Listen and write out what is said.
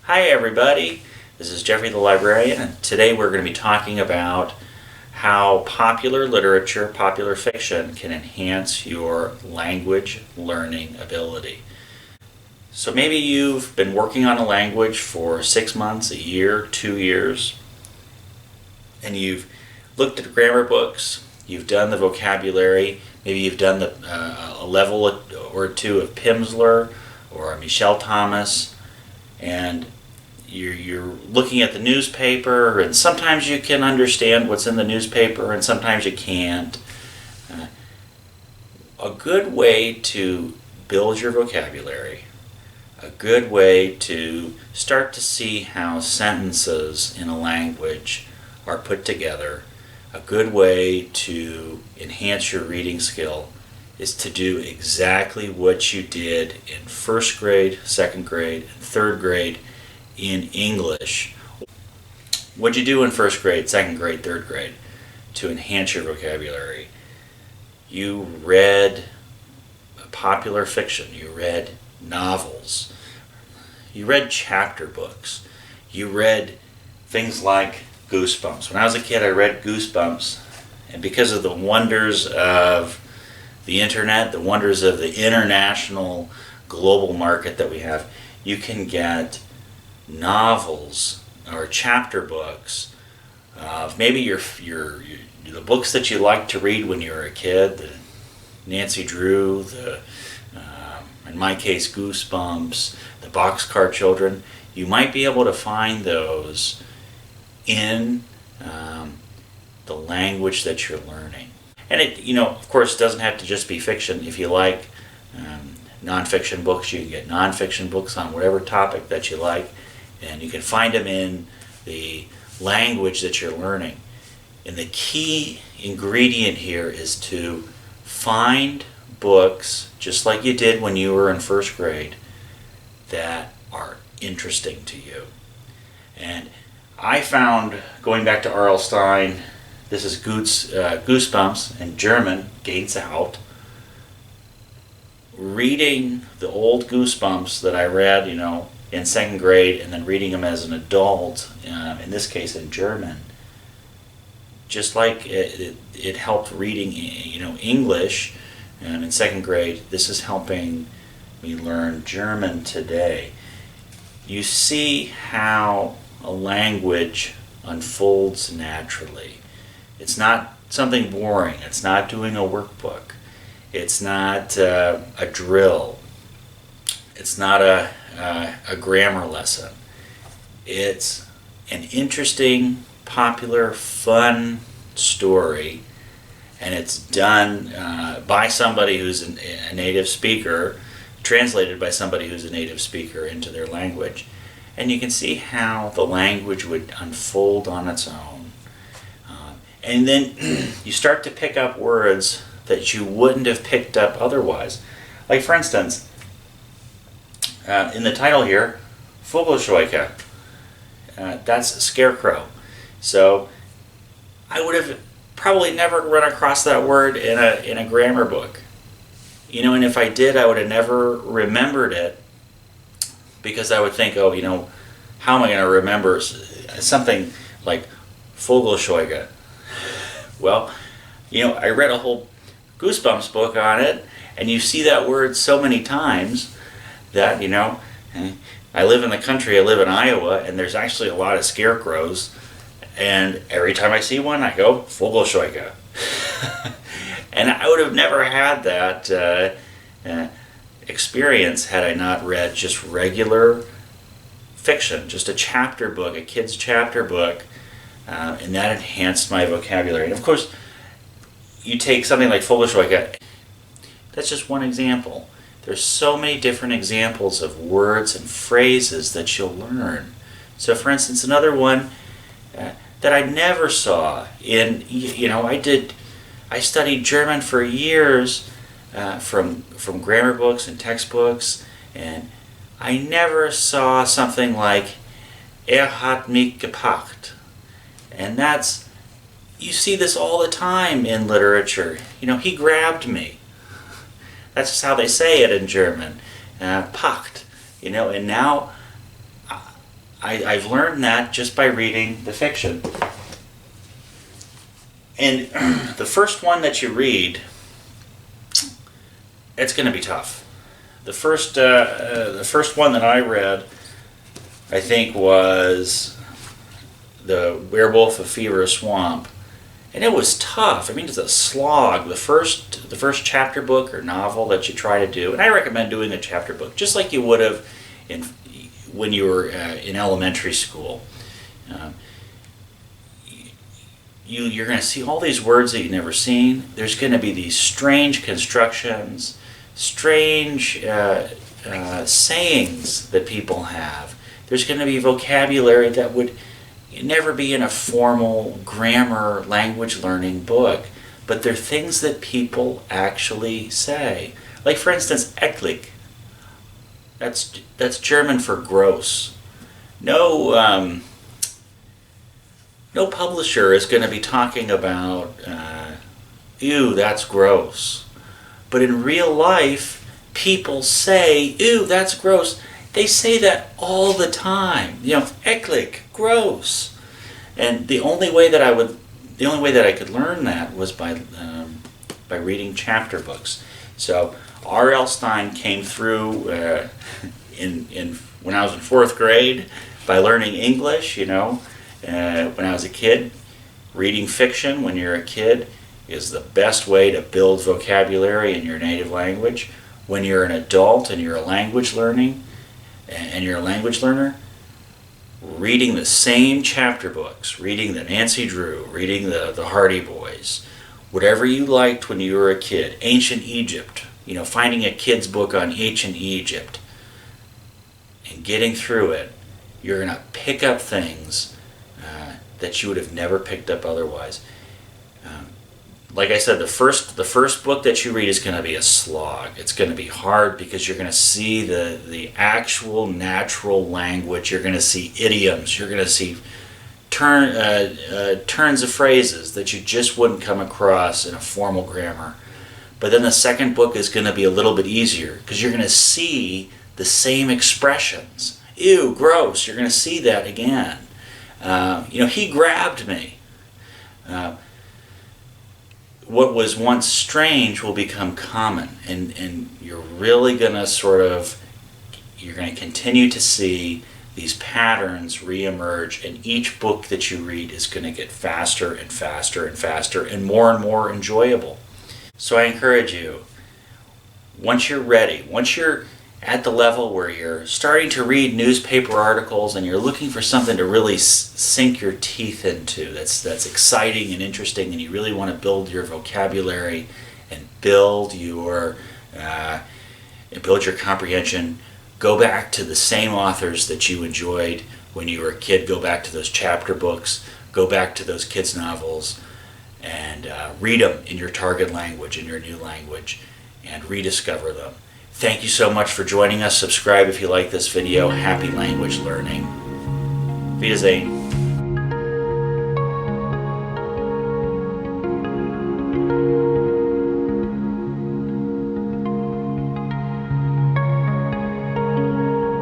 Hi everybody, this is Jeffrey the Librarian, and today we're going to be talking about how popular literature, popular fiction, can enhance your language learning ability. So maybe you've been working on a language for 6 months, a year, 2 years, and you've looked at grammar books, you've done the vocabulary, maybe you've done a level or two of Pimsleur or Michel Thomas, and you're looking at the newspaper, and sometimes you can understand what's in the newspaper and sometimes you can't. A good way to build your vocabulary, a good way to start to see how sentences in a language are put together, a good way to enhance your reading skill is to do exactly what you did in first grade, second grade, and third grade in English. What'd you do in first grade, second grade, third grade to enhance your vocabulary? You read popular fiction, you read novels, you read chapter books, you read things like Goosebumps. When I was a kid, I read Goosebumps, and because of the wonders of the internet, the wonders of the international global market that we have, you can get novels or chapter books of maybe the books that you liked to read when you were a kid, the Nancy Drew, in my case Goosebumps, the Boxcar Children. You might be able to find those in the language that you're learning. And it, of course, doesn't have to just be fiction. If you like nonfiction books, you can get nonfiction books on whatever topic that you like, and you can find them in the language that you're learning. And the key ingredient here is to find books, just like you did when you were in first grade, that are interesting to you. And I found, going back to R.L. Stine, this is Goosebumps in German, geht's out. Reading the old Goosebumps that I read, in second grade, and then reading them as an adult, in this case in German, just like it helped reading, English, in second grade, this is helping me learn German today. You see how a language unfolds naturally. It's not something boring. It's not doing a workbook. It's not a drill. It's not a grammar lesson. It's an interesting, popular, fun story, and it's done by somebody who's a native speaker, translated by somebody who's a native speaker into their language. And you can see how the language would unfold on its own. And then you start to pick up words that you wouldn't have picked up otherwise. Like, for instance, in the title here, Vogelscheuche, that's Scarecrow. So I would have probably never run across that word in a grammar book. And if I did, I would have never remembered it, because I would think, how am I going to remember something like Vogelscheuche? Well, I read a whole Goosebumps book on it, and you see that word so many times that, I live in the country, I live in Iowa, and there's actually a lot of scarecrows, and every time I see one, I go, Vogelscheuche. And I would have never had that experience had I not read just regular fiction, just a chapter book, a kid's chapter book, and that enhanced my vocabulary. And of course, you take something like Vogelscheuche, that's just one example. There's so many different examples of words and phrases that you'll learn. So for instance, another one that I never saw I studied German for years from grammar books and textbooks, and I never saw something like hat mich gepackt. And you see this all the time in literature. He grabbed me. That's just how they say it in German. Packt. And now I've learned that just by reading the fiction. And the first one that you read, it's going to be tough. The first one that I read, I think, was The Werewolf of Fever Swamp, and it was tough. I mean, it's a slog. The first chapter book or novel that you try to do, and I recommend doing a chapter book, just like you would have when you were in elementary school. You're going to see all these words that you've never seen. There's going to be these strange constructions, strange sayings that people have. There's going to be vocabulary that would never be in a formal grammar language learning book, but they're things that people actually say. Like, for instance, eklig. That's German for gross. No publisher is going to be talking about, ew, that's gross. But in real life, people say, ew, that's gross. They say that all the time. Eklig, gross. And the only way that I could learn that was by reading chapter books. So R.L. Stine came through when I was in 4th grade by learning English. When I was a kid, reading fiction when you're a kid is the best way to build vocabulary in your native language. When you're an adult and you're a language learner, reading the same chapter books, reading the Nancy Drew, reading the Hardy Boys, whatever you liked when you were a kid, ancient Egypt, finding a kid's book on ancient Egypt and getting through it, you're going to pick up things that you would have never picked up otherwise. Like I said, the first book that you read is going to be a slog. It's going to be hard because you're going to see the actual natural language. You're going to see idioms. You're going to see turns of phrases that you just wouldn't come across in a formal grammar. But then the second book is going to be a little bit easier because you're going to see the same expressions. Ew, gross. You're going to see that again. He grabbed me. What was once strange will become common, and you're really going to you're going to continue to see these patterns reemerge, and each book that you read is going to get faster and faster and faster and more enjoyable. So I encourage you, once you're ready, once you're at the level where you're starting to read newspaper articles and you're looking for something to really sink your teeth into, that's exciting and interesting, and you really want to build your vocabulary and build your comprehension, go back to the same authors that you enjoyed when you were a kid. Go back to those chapter books. Go back to those kids' novels and read them in your target language, in your new language, and rediscover them. Thank you so much for joining us. Subscribe if you like this video. Happy language learning. Wiedersehen.